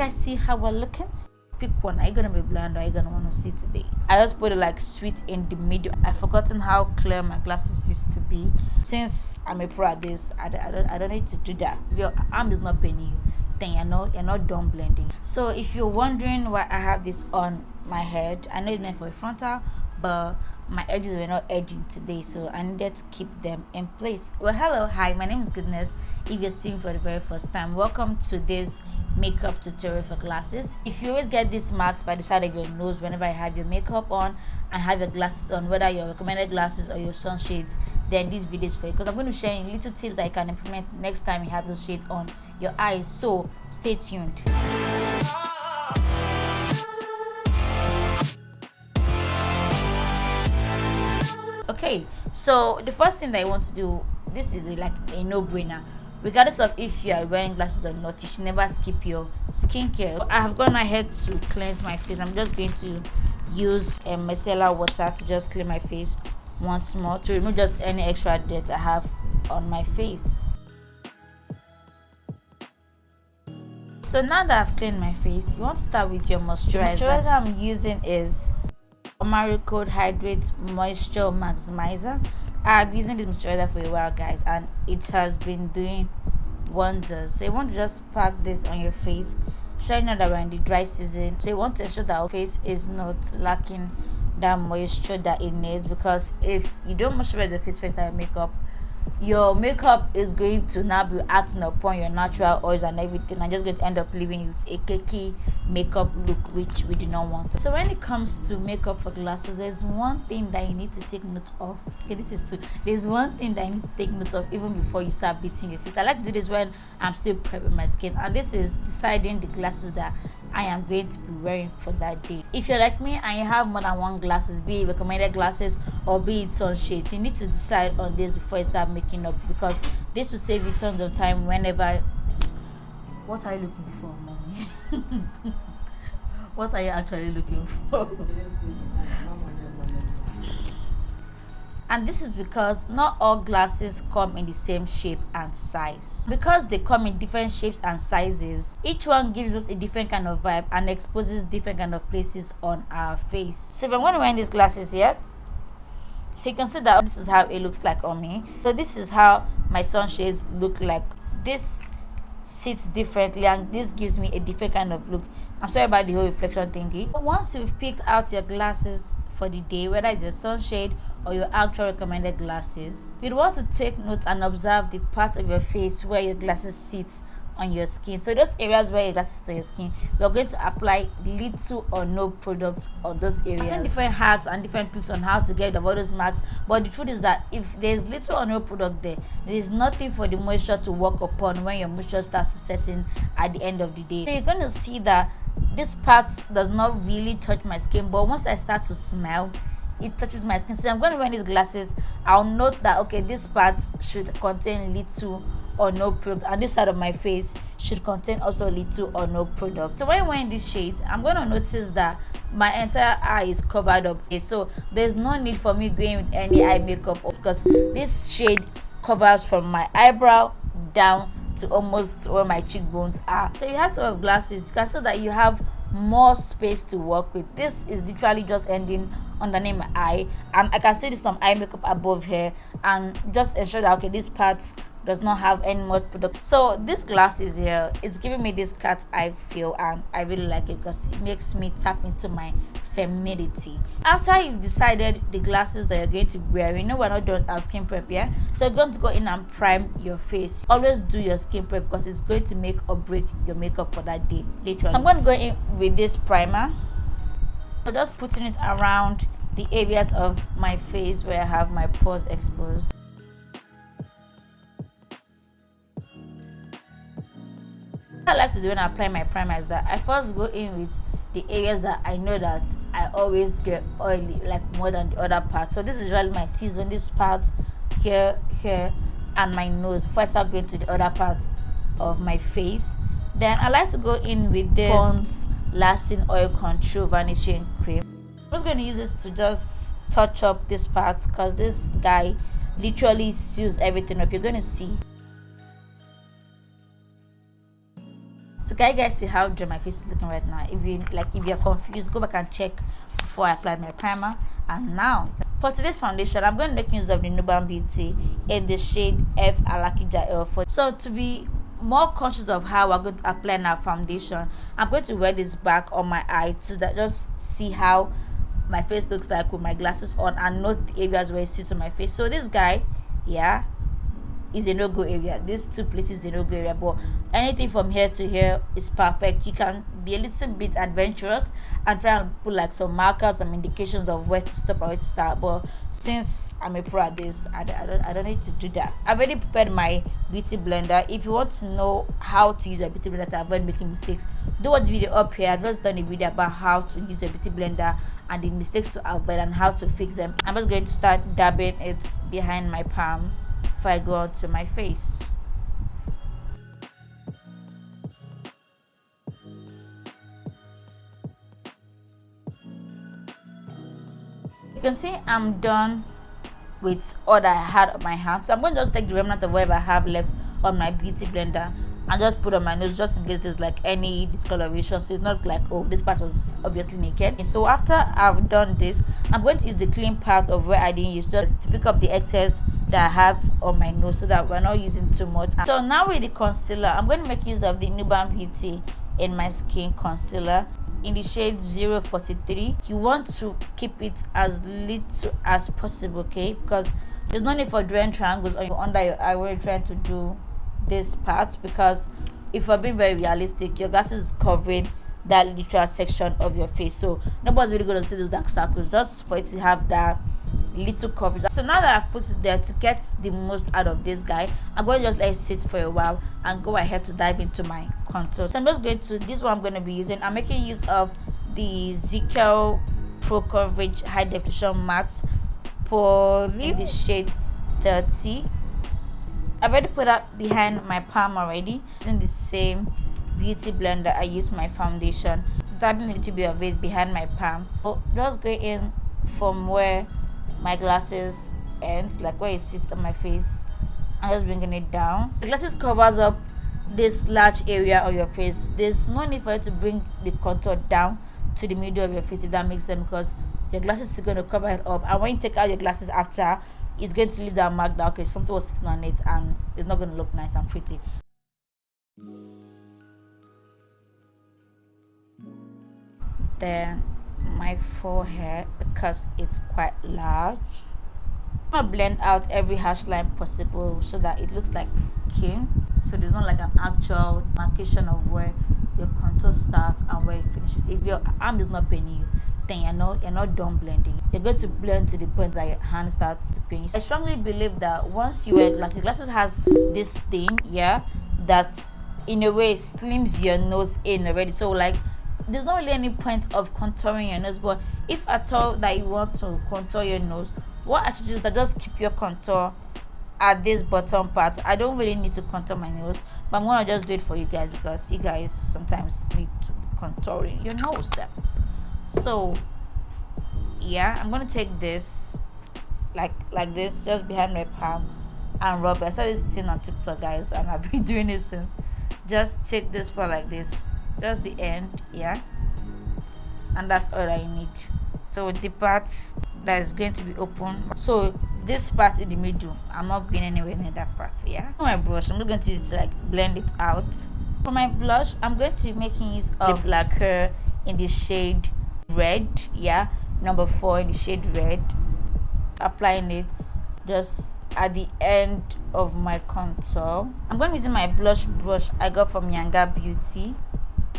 guys see how we're looking? Pick one. Are you gonna be blind or are you gonna want to see today? I just put it like sweet in the middle. I've forgotten how clear my glasses used to be. Since I'm a pro at this, I don't need to do that. If your arm is not paining you, then you're not done blending. So if you're wondering why I have this on my head, I know it's meant for a frontal, but my edges were not edging today, so I needed to keep them in place. Well, hello, hi, my name is Goodness. If you're seeing for the very first time, welcome to this makeup tutorial for glasses. If you always get these marks by the side of your nose whenever I have your makeup on and have your glasses on, whether your recommended glasses or your sunshades, then this video is for you, because I'm going to share little tips that you can implement next time you have those shades on your eyes. So stay tuned. Okay, so the first thing that I want to do, this is like a no-brainer. Regardless of if you are wearing glasses or not, you should never skip your skincare. I have gone ahead to cleanse my face. I'm just going to use micellar water to just clean my face once more to remove just any extra dirt I have on my face. So now that I've cleaned my face, you want to start with your moisturizer. The moisturizer I'm using is Code Hydrate Moisture Maximizer. I've been using this moisturizer for a while, guys, and it has been doing wonders. So you want to just pack this on your face, especially now that we're in the dry season. So you want to ensure that our face is not lacking that moisture that it needs, because if you don't moisturize your face first time makeup, your makeup is going to now be acting upon your natural oils and everything, and just going to end up leaving you with a cakey makeup look, which we do not want. So when it comes to makeup for glasses, there's one thing that you need to take note of. Okay, this is two. There's one thing that you need to take note of even before you start beating your face. I like to do this when I'm still prepping my skin, and this is deciding the glasses that I am going to be wearing for that day. If you're like me and you have more than one glasses, be it recommended glasses or be it sunshades, you need to decide on this before you start making up, because this will save you tons of time whenever. What are you looking for, mommy? What are you actually looking for? And this is because not all glasses come in the same shape and size. Because they come in different shapes and sizes, each one gives us a different kind of vibe and exposes different kind of places on our face. So if I'm going to wear these glasses here, so you can see that this is how it looks like on me. So this is how my sunshades look like. This sits differently and this gives me a different kind of look. I'm sorry about the whole reflection thingy. But once you've picked out your glasses for the day, whether it's your sunshade or your actual recommended glasses, you'd want to take note and observe the part of your face where your glasses sit on your skin. So those areas where your glasses on your skin, we're going to apply little or no product on those areas. I've seen different hacks and different tricks on how to get rid of all those marks, but the truth is that if there's little or no product there is nothing for the moisture to work upon when your moisture starts to set in at the end of the day. So you're going to see that this part does not really touch my skin, but once I start to smell, it touches my skin. So I'm going to wear these glasses, I'll note that okay, this part should contain little or no product, and this side of my face should contain also little or no product. So when I'm wearing these shades, I'm going to notice that my entire eye is covered up. Okay, so there's no need for me going with any eye makeup, because this shade covers from my eyebrow down to almost where my cheekbones are. So you have to have glasses, you can see that you have more space to work with. This is literally just ending underneath my eye, and I can still do some eye makeup above here and just ensure that okay, this part does not have any more product. So this glasses here, it's giving me this cat eye feel, and I really like it because it makes me tap into my femininity. After you've decided the glasses that you're going to wear, you know we're not done our skin prep yet, so you're going to go in and prime your face. Always do your skin prep because it's going to make or break your makeup for that day, literally. So I'm going to go in with this primer. So just putting it around the areas of my face where I have my pores exposed. What I like to do when I apply my primer is that I first go in with the areas that I know that I always get oily, like more than the other part. So this is really my T-zone, this part here, and my nose, before I start going to the other part of my face. Then I like to go in with this Pond's Lasting Oil Control Vanishing Cream. I'm just going to use this to just touch up this part, because this guy literally seals everything up. You're going to see. So can you guys see how dry my face is looking right now? If you're confused, go back and check before I applied my primer. And now for today's foundation, I'm going to make use of the Nuban Beauty in the shade F Alakija L4. So to be more conscious of how we're going to apply our foundation, I'm going to wear this back on my eye so that just see how my face looks like with my glasses on and note the areas where it sits on my face. So this guy, yeah, is a no-go area. These two places the no-go area, but anything from here to here is perfect. You can be a little bit adventurous and try and put like some markers, some indications of where to stop and where to start, but since I'm a pro at this, I don't need to do that. I've already prepared my beauty blender. If you want to know how to use a beauty blender to avoid making mistakes, do watch the video up here. I've just done a video about how to use a beauty blender and the mistakes to avoid and how to fix them. I'm just going to start dabbing it behind my palm before I go on to my face. You can see I'm done with all that I had on my hand, so I'm going to just take the remnant of whatever I have left on my beauty blender and just put on my nose, just in case there's like any discoloration, so it's not like, oh, this part was obviously naked. So after I've done this, I'm going to use the clean part of where I didn't use, just to pick up the excess that I have on my nose so that we're not using too much. So now with the concealer, I'm going to make use of the Nuban Beauty in my skin concealer in the shade 043. You want to keep it as little as possible, okay, because there's no need for drawing triangles under your eye when you're trying to do this part, because if you're being very realistic, your glasses is covering that literal section of your face, so nobody's really going to see those dark circles, just for it to have that little coverage. So now that I've put it there, to get the most out of this guy, I'm going to just let it sit for a while and go ahead to dive into my contour. So I'm just going to, this one I'm going to be using, I'm making use of the XOXO Pro Coverage High Definition Matte Poly in the shade 30. I've already put that behind my palm already. Using the same beauty blender I use my foundation, dabbing a little bit of it behind my palm. So just go in from where my glasses ends, like where it sits on my face, and just bringing it down. The glasses covers up this large area of your face. There's no need for you to bring the contour down to the middle of your face, if that makes sense, because your glasses are going to cover it up, and when you take out your glasses after, it's going to leave that mark that, okay, something was sitting on it and it's not going to look nice and pretty. Then my forehead, because it's quite large, I'm gonna blend out every harsh line possible so that it looks like skin, so there's not like an actual marcation of where your contour starts and where it finishes. If your arm is not paining you, then you're not done blending. You're going to blend to the point that your hand starts to pain you. I strongly believe that once you wear glasses has this thing, yeah, that in a way slims your nose in already, so like there's not really any point of contouring your nose. But if at all that you want to contour your nose, what I suggest is that just keep your contour at this bottom part. I don't really need to contour my nose, but I'm gonna just do it for you guys, because you guys sometimes need to be contouring your nose there. So yeah, I'm gonna take this like this, just behind my palm, and rub it. I saw this thing on TikTok, guys, and I've been doing it since. Just take this part like this, just the end, yeah, and that's all I need. So the parts that is going to be open, so this part in the middle, I'm not going anywhere near that part, yeah. For my brush, I'm not going to use it to like blend it out. For my blush, I'm going to be making use of lacquer in the shade red, yeah, number 4 in the shade red. Applying it just at the end of my contour. I'm going to be using my blush brush I got from YANGA Beauty.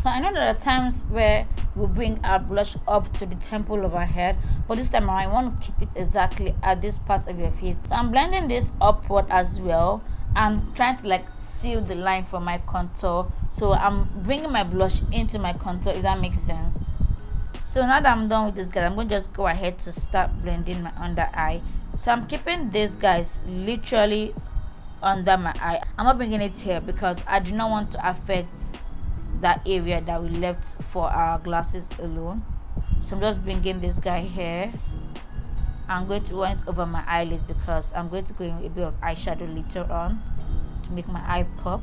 So I know there are times where we'll bring our blush up to the temple of our head, but this time around I want to keep it exactly at this part of your face. So I'm blending this upward as well and trying to like seal the line for my contour. So I'm bringing my blush into my contour, if that makes sense. So now that I'm done with this, guys, I'm going to just go ahead to start blending my under eye. So I'm keeping this, guys, literally under my eye. I'm not bringing it here because I do not want to affect that area that we left for our glasses alone. So I'm just bringing this guy here. I'm going to run it over my eyelid because I'm going to go in with a bit of eyeshadow later on to make my eye pop.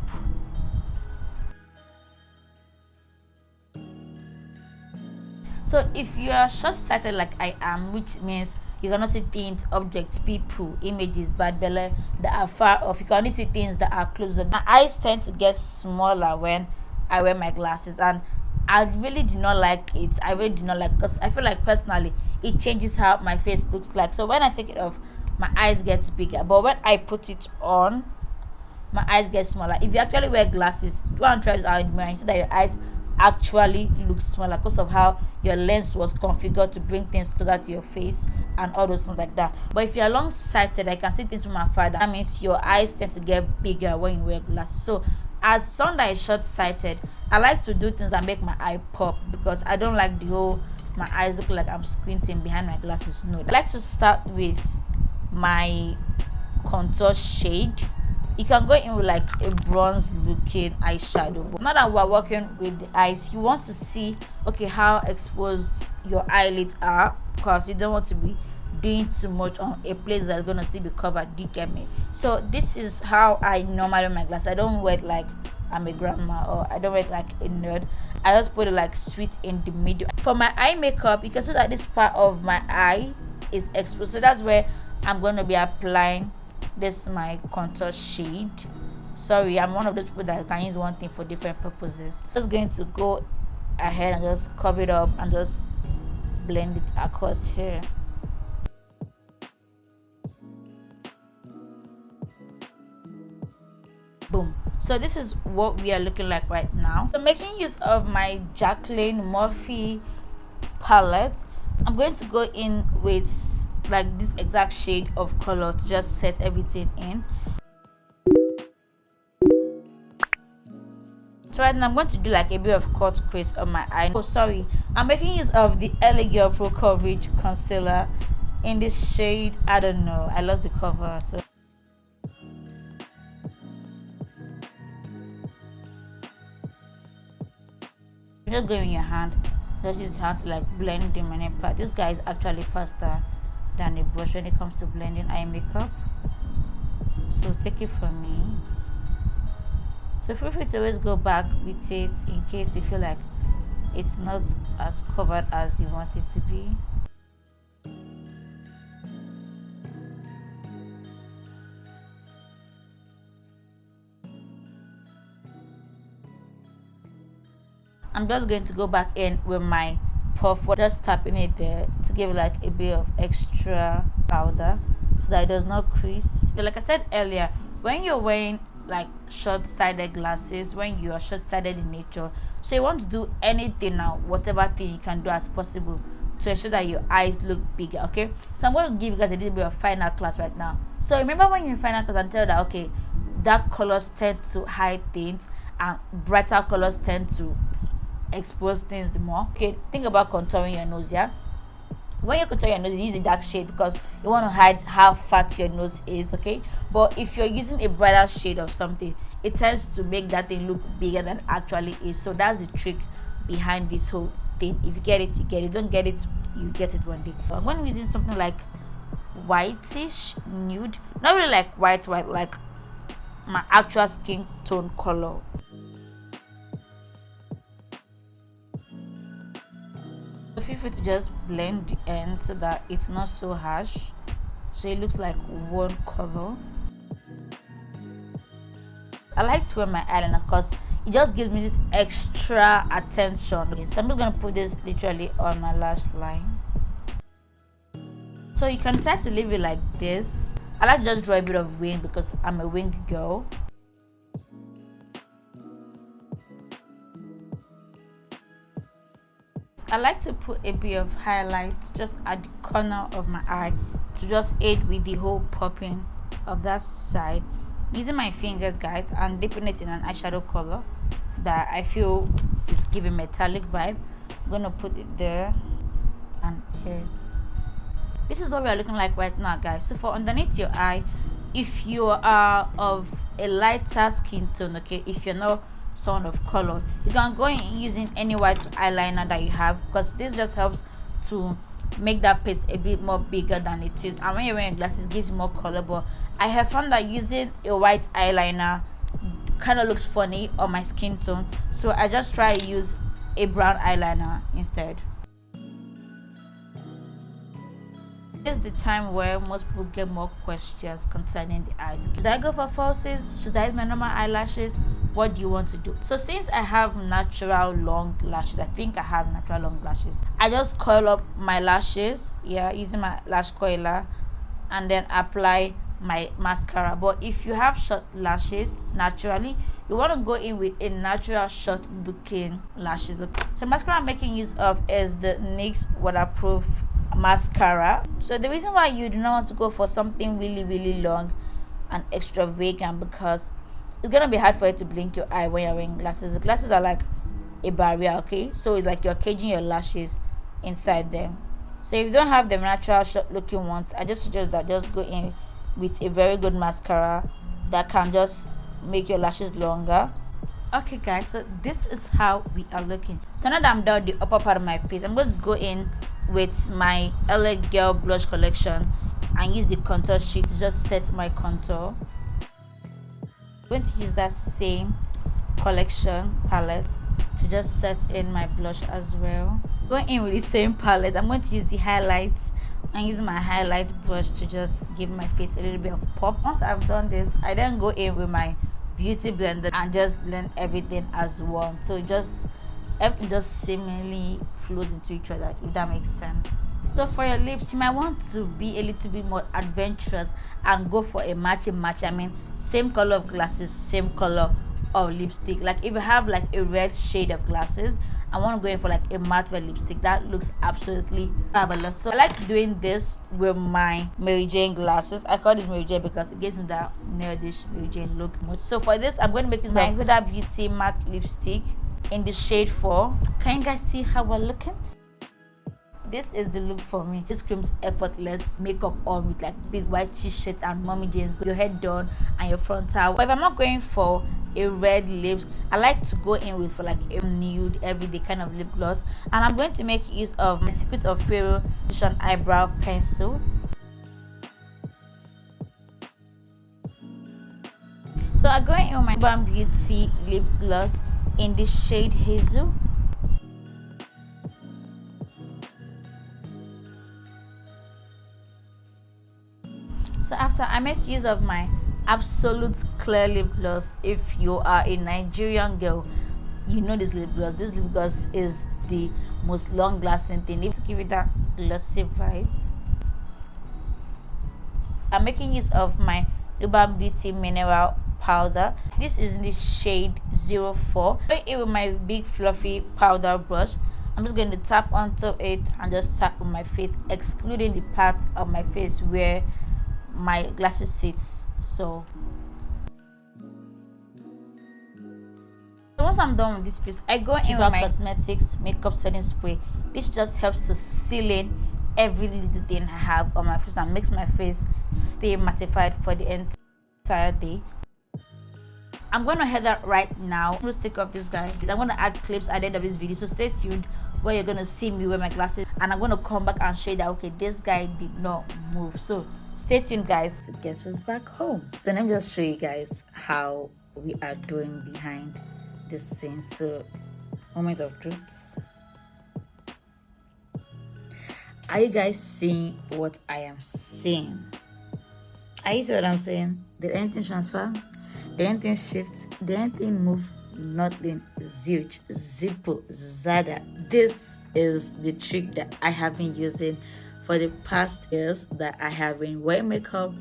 So if you are short-sighted like I am, which means you cannot see things, objects, people, images, bad belly that are far off, you can only see things that are closer. My eyes tend to get smaller when I wear my glasses, and I really do not like it. I really do not like, because I feel like personally it changes how my face looks like. So when I take it off, my eyes gets bigger, but when I put it on, my eyes get smaller. If you actually wear glasses, go and try this out in the mirror, you see that your eyes actually look smaller because of how your lens was configured to bring things closer to your face and all those things like that. But if you're long-sighted, I can see things from afar. That means your eyes tend to get bigger when you wear glasses. So as someone that is short-sighted, I like to do things that make my eye pop, because I don't like the whole my eyes look like I'm squinting behind my glasses. No, I like to start with my contour shade. You can go in with like a bronze looking eyeshadow, but now that we're working with the eyes, you want to see how exposed your eyelids are, because you don't want to be doing too much on a place that's going to still be covered. Do you get me? So this is how I normally wear my glasses. I don't wear it like I'm a grandma, or I don't wear it like a nerd. I just put it like sweet in the middle. For my eye makeup, you can see that this part of my eye is exposed, so that's where I'm going to be applying this my contour shade. Sorry, I'm one of those people that can use one thing for different purposes. Just going to go ahead and just cover it up and just blend it across here. Boom. So this is what we are looking like right now. So making use of my Jacqueline Murphy palette, I'm going to go in with like this exact shade of color to just set everything in. So right now I'm going to do like a bit of cut crease on my eye. Oh sorry, I'm making use of the LA Girl Pro Coverage concealer in this shade, I don't know, I love the cover. So just go in your hand, just use your hand to like blend the many part. This guy is actually faster than a brush when it comes to blending eye makeup, so take it from me. So feel free to always go back with it in case you feel like it's not as covered as you want it to be. I'm just going to go back in with my puff, just tapping it there to give like a bit of extra powder so that it does not crease. So like I said earlier, when you're wearing like short-sighted glasses, when you are short-sighted in nature, so you want to do anything now, whatever thing you can do as possible to ensure that your eyes look bigger. Okay, so I'm going to give you guys a little bit of final class right now. So remember when you're in final class, and tell you that dark colors tend to hide things and brighter colors tend to expose things the more. Think about contouring your nose. When you contour your nose, you use a dark shade because you want to hide how fat your nose is. But if you're using a brighter shade of something, it tends to make that thing look bigger than it actually is. So that's the trick behind this whole thing. If you get it, you get it. Don't get it, you get it one day. But when I'm using something like whitish nude, not really like white, like my actual skin tone color. Feel free to just blend the end so that it's not so harsh, so it looks like one color. I like to wear my eyeliner because it just gives me this extra attention. So I'm just gonna put this literally on my lash line. So you can decide to leave it like this. I like to just draw a bit of wing because I'm a wing girl. I like to put a bit of highlight just at the corner of my eye to just aid with the whole popping of that side. Using my fingers, guys, and dipping it in an eyeshadow color that I feel is giving metallic vibe. I'm gonna put it there and here. This is what we are looking like right now, guys. So for underneath your eye, if you are of a lighter skin tone, if you're not someone of color, you can go in using any white eyeliner that you have, because this just helps to make that place a bit more bigger than it is, and when you're wearing glasses it gives you more color. But I have found that using a white eyeliner kind of looks funny on my skin tone, so I just try to use a brown eyeliner instead. It's the time where most people get more questions concerning the eyes. Should I go for falsies? Should I use my normal eyelashes? What do you want to do? So since I have natural long lashes, I think I have natural long lashes, I just coil up my lashes, using my lash coiler, and then apply my mascara. But if you have short lashes naturally, you want to go in with a natural short looking lashes. Okay, so mascara I'm making use of is the NYX waterproof mascara. So the reason why you do not want to go for something really long and extravagant, because it's gonna be hard for you to blink your eye when you're wearing glasses. The glasses are like a barrier, okay? So it's like you're caging your lashes inside them. So if you don't have the natural short looking ones, I just suggest that just go in with a very good mascara that can just make your lashes longer. Okay guys, so this is how we are looking. So now that I'm done with the upper part of my face, I'm going to go in with my LA Girl blush collection and use the contour sheet to just set my contour. I'm going to use that same collection palette to just set in my blush as well. Going in with the same palette, I'm going to use the highlights and use my highlight brush to just give my face a little bit of pop. Once I've done this, I then go in with my beauty blender and just blend everything as one, so just everything just seemingly flows into each other, if that makes sense. So for your lips, you might want to be a little bit more adventurous and go for a match. I mean, same color of glasses, same color of lipstick. Like if you have like a red shade of glasses, I want to go in for like a matte red lipstick. That looks absolutely fabulous. So I like doing this with my Mary Jane glasses. I call this Mary Jane because it gives me that nerdish Mary Jane look much. So for this, I'm going to make use of my Huda Beauty matte lipstick in the shade 4. Can you guys see how we're looking? This is the look for me. This screams effortless makeup on with like big white t-shirt and mommy jeans, your head done and your frontal. But if I'm not going for a red lips, I like to go in with for like a nude everyday kind of lip gloss, and I'm going to make use of my Secret of Pharaoh eyebrow pencil. So I'm going in with my Urban Beauty lip gloss in the shade Hazel. So after, I make use of my Absolute Clear lip gloss. If you are a Nigerian girl, you know this lip gloss. This lip gloss is the most long lasting thing to give it that glossy vibe. I'm making use of my Urban Beauty mineral powder. This is in the shade 04. Going in with my big fluffy powder brush, I'm just going to tap onto it and just tap on my face, excluding the parts of my face where my glasses sits. So once I'm done with this face, I go in with my cosmetics makeup setting spray. This just helps to seal in every little thing I have on my face and makes my face stay mattified for the entire day. I'm going to head out right now. I'm going to take off this guy. I'm going to add clips at the end of this video, so stay tuned where you're going to see me wear my glasses, and I'm going to come back and show you that okay, this guy did not move. So stay tuned guys. So guess who's back home? Then let me just show you guys how we are doing behind the scenes. So moment of truth. Are you guys seeing what I am seeing? Are you seeing what I'm saying? Did anything transfer? Did anything shift? Did anything move? Nothing. Zilch, zippo, zada. This is the trick that I have been using for the past years, that I have been wearing makeup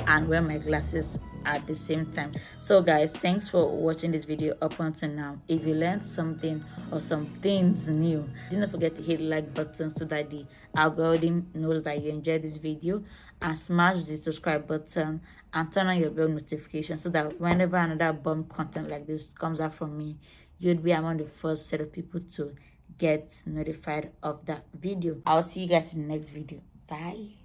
and wearing my glasses at the same time. So guys, thanks for watching this video up until now. If you learned something or some things new, do not forget to hit the like button so that the algorithm knows that you enjoyed this video, and smash the subscribe button and turn on your bell notification so that whenever another bomb content like this comes out from me, you'd be among the first set of people to get notified of that video. I'll see you guys in the next video. Bye.